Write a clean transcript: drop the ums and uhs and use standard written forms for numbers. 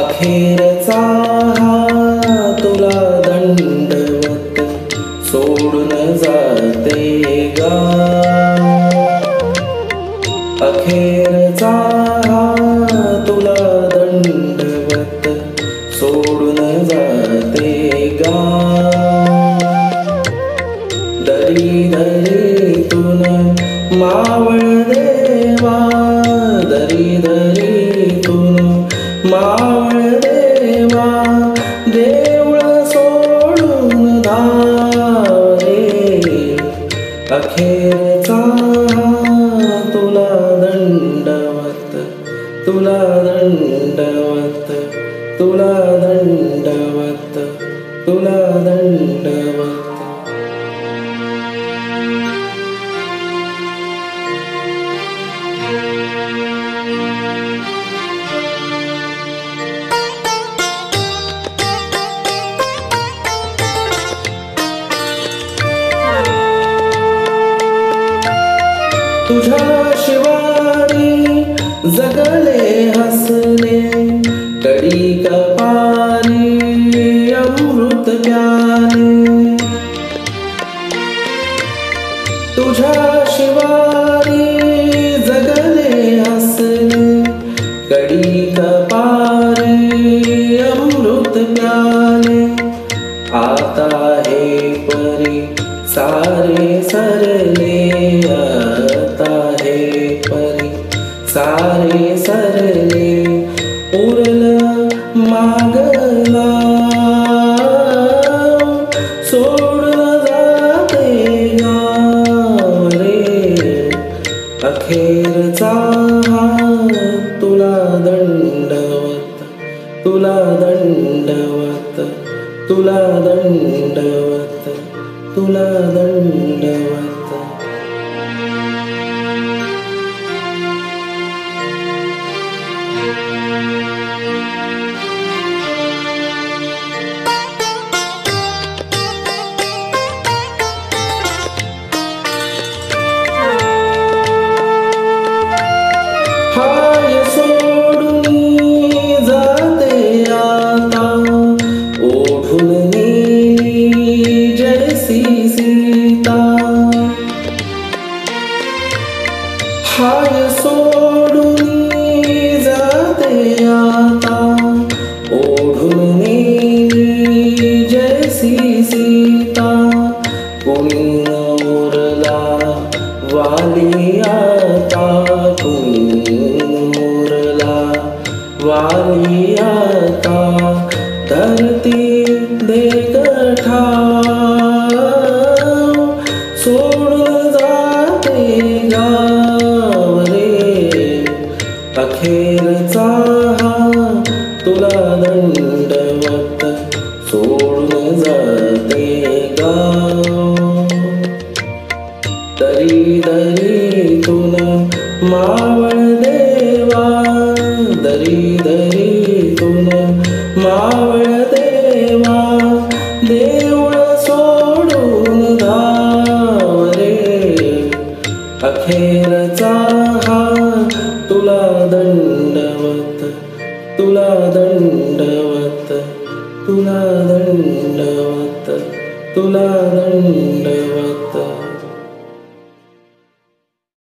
अखेरचा हा तुला दंडवत सोडून जाते गा. अखेरचा हा तुला दंडवत सोडून जाते गा. दरी दरीतून मावळ देवा, दरी दरीतून मावळ देवा, देऊळ सोडून धाव रे. अखेरचा तुला दंडवत, तुला दंडवत, तुला दंडवत, तुला दंडवत. तुझ्या शिवारी जगले हसले, कडी कपारी अमृत प्याले. तुझ्या शिवारी जगले हसले, कडी कपारी अमृत प्याले. आता हे परी सारे सरले, आता हे परी सारे सरले. उरलं मागला सोडून जाते गाव रे. अखेरचा हा तुला दंडवत, तुला दंडवत, तुला दंडवत, तुला दंडवत. हाय सोडून जाते आता, ओढून नेली जैसी सीता. हाय सोडून जाते आता, ओढून नेली जैसी सीता. कोणी उरला वाली आता, कोणी उरला वाली आता. धरती देखठाव सोडून जाते गाव रे. अखेरचा हा तुला दंडवत सोडून जाते गाव. दरी दरीतून मावळ देवा, दरी दरीतून मावळ देवा, देऊळ सोडून धाव रे. अखेरचा हा तुला दंडवत, तुला दंडवत, तुला दंडवत, तुला दंडवत.